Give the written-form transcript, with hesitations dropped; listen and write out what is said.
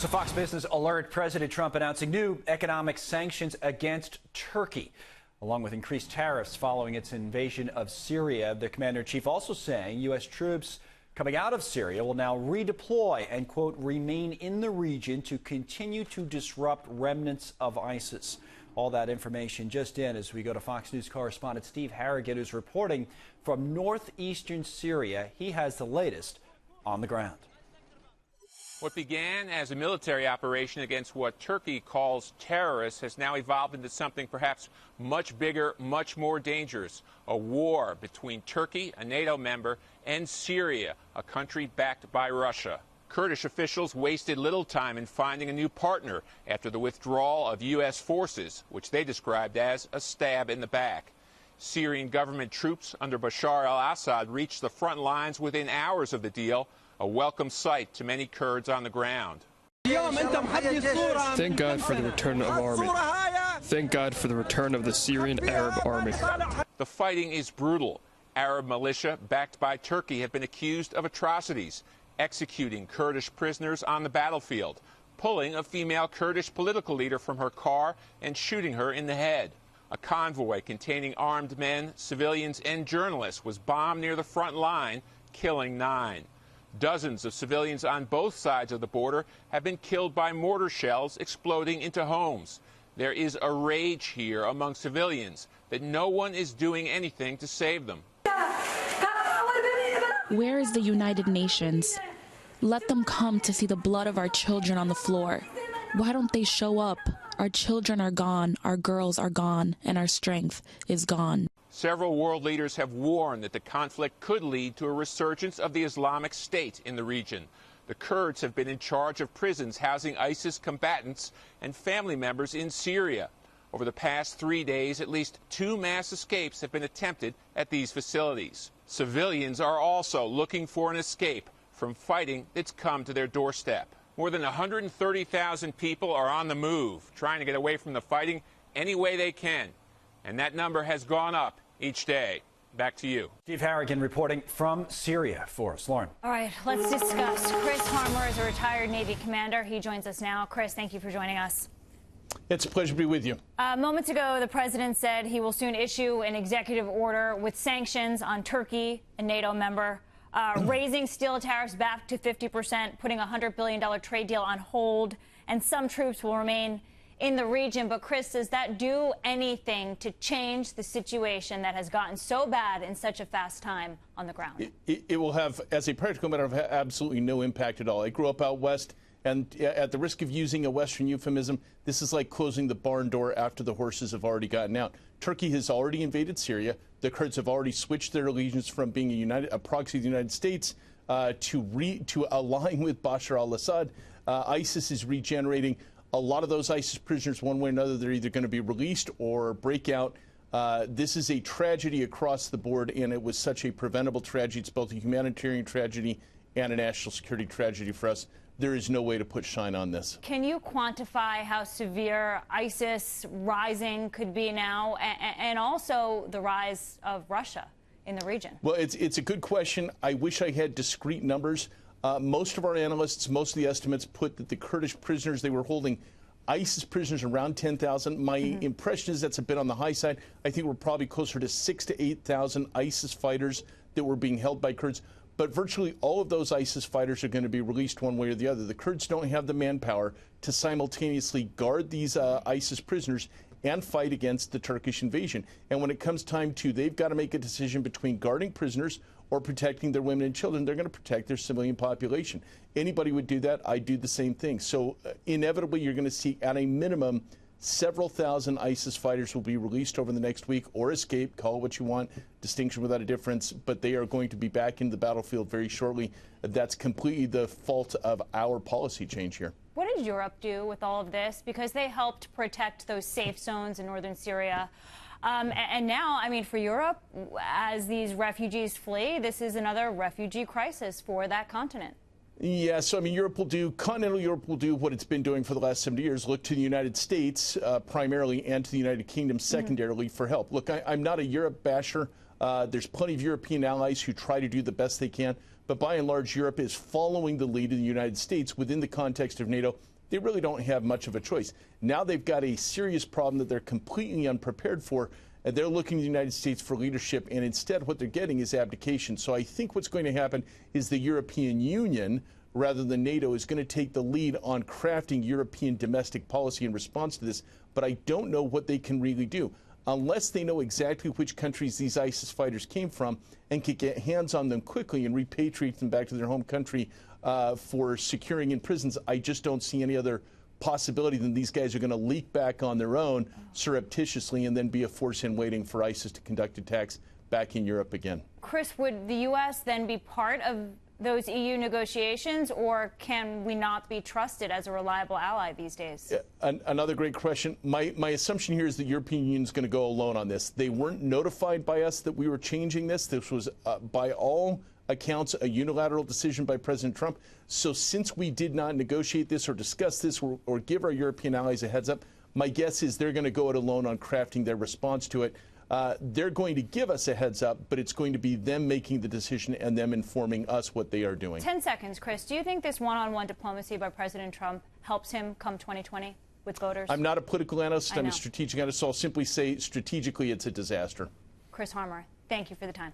So Fox Business alert President Trump announcing new economic sanctions against Turkey, along with increased tariffs following its invasion of Syria. The commander-in-chief also saying U.S. troops coming out of Syria will now redeploy and, quote, remain in the region to continue to disrupt remnants of ISIS. All that information just in as we go to Fox News correspondent Steve Harrigan, who's reporting from northeastern Syria. He has the latest on the ground. What began as a military operation against what Turkey calls terrorists has now evolved into something perhaps much bigger, much more dangerous, a war between Turkey, a NATO member, and Syria, a country backed by Russia. Kurdish officials wasted little time in finding a new partner after the withdrawal of U.S. forces, which they described as a stab in the back. Syrian government troops under Bashar al-Assad reached the front lines within hours of the deal, a welcome sight to many Kurds on the ground. Thank God for the return of army. Thank God for the return of the Syrian Arab army. The fighting is brutal. Arab militia backed by Turkey have been accused of atrocities, executing Kurdish prisoners on the battlefield, pulling a female Kurdish political leader from her car and shooting her in the head. A convoy containing armed men, civilians, and journalists was bombed near the front line, killing 9. Dozens of civilians on both sides of the border have been killed by mortar shells exploding into homes. There is a rage here among civilians that no one is doing anything to save them. Where is the United Nations? Let them come to see the blood of our children on the floor. Why don't they show up? Our children are gone, our girls are gone, and our strength is gone. Several world leaders have warned that the conflict could lead to a resurgence of the Islamic State in the region. The Kurds have been in charge of prisons housing ISIS combatants and family members in Syria. Over the past 3 days, at least 2 mass escapes have been attempted at these facilities. Civilians are also looking for an escape from fighting that's come to their doorstep. More than 130,000 people are on the move, trying to get away from the fighting any way they can. And that number has gone up each day. Back to you. Steve Harrigan reporting from Syria for us. Lauren. All right, let's discuss. Chris Harmer is a retired Navy commander. He joins us now. Chris, thank you for joining us. It's a pleasure to be with you. Moments ago, the president said he will soon issue an executive order with sanctions on Turkey, a NATO member, raising steel tariffs back to 50%, putting a $100 billion trade deal on hold, and some troops will remain in the region. But Chris, does that do anything to change the situation that has gotten so bad in such a fast time on the ground? It will have, as a practical matter, absolutely no impact at all. I grew up out west, and at the risk of using a Western euphemism, this is like closing the barn door after the horses have already gotten out. Turkey has already invaded Syria. The Kurds have already switched their allegiance from being a proxy of the United States to align with Bashar al-Assad. ISIS is regenerating. A lot of those ISIS prisoners, one way or another, they're either going to be released or break out. This is a tragedy across the board, and it was such a preventable tragedy. It's both a humanitarian tragedy and a national security tragedy for us. There is no way to put shine on this. Can you quantify how severe ISIS rising could be now, and also the rise of Russia in the region? Well, it's a good question. I wish I had discrete numbers. Most of our analysts, most of the estimates put that the Kurdish prisoners, they were holding ISIS prisoners around 10,000. My impression is that's a bit on the high side. I think we're probably closer to 6,000 to 8,000 ISIS fighters that were being held by Kurds. But virtually all of those ISIS fighters are going to be released one way or the other. The Kurds don't have the manpower to simultaneously guard these ISIS prisoners and fight against the Turkish invasion. And when it comes time to, they've got to make a decision between guarding prisoners or protecting their women and children. They're going to protect their civilian population. Anybody would do that. I do the same thing. So inevitably, you're going to see, at a minimum, several thousand ISIS fighters will be released over the next week or escape, call it what you want, distinction without a difference, but they are going to be back into the battlefield very shortly. That's completely the fault of our policy change here. What did Europe do with all of this? Because they helped protect those safe zones in northern Syria. And now, I mean, for Europe, as these refugees flee, this is another refugee crisis for that continent. Yeah, so I mean, continental Europe will do what it's been doing for the last 70 years, look to the United States primarily and to the United Kingdom secondarily for help. Look, I'm not a Europe basher. There's plenty of European allies who try to do the best they can. But by and large, Europe is following the lead of the United States within the context of NATO they really don't have much of a choice. Now they've got a serious problem that they're completely unprepared for, and they're looking to the United States for leadership, and instead what they're getting is abdication. So I think what's going to happen is the European Union, rather than NATO, is going to take the lead on crafting European domestic policy in response to this, but I don't know what they can really do. Unless they know exactly which countries these ISIS fighters came from and can get hands on them quickly and repatriate them back to their home country for securing in prisons, I just don't see any other possibility than these guys are going to leak back on their own surreptitiously and then be a force in waiting for ISIS to conduct attacks back in Europe again. Chris, would the U.S. then be part of those EU negotiations, or can we not be trusted as a reliable ally these days? Another great question. My assumption here is the European Union is going to go alone on this. They weren't notified by us that we were changing this. This was, by all accounts, a unilateral decision by President Trump. So since we did not negotiate this or discuss this or give our European allies a heads up, my guess is they're going to go it alone on crafting their response to it. They're going to give us a heads up, but it's going to be them making the decision and them informing us what they are doing. 10 seconds, Chris. Do you think this one-on-one diplomacy by President Trump helps him come 2020 with voters? I'm not a political analyst. I'm a strategic analyst, so I'll simply say strategically it's a disaster. Chris Harmer, thank you for the time.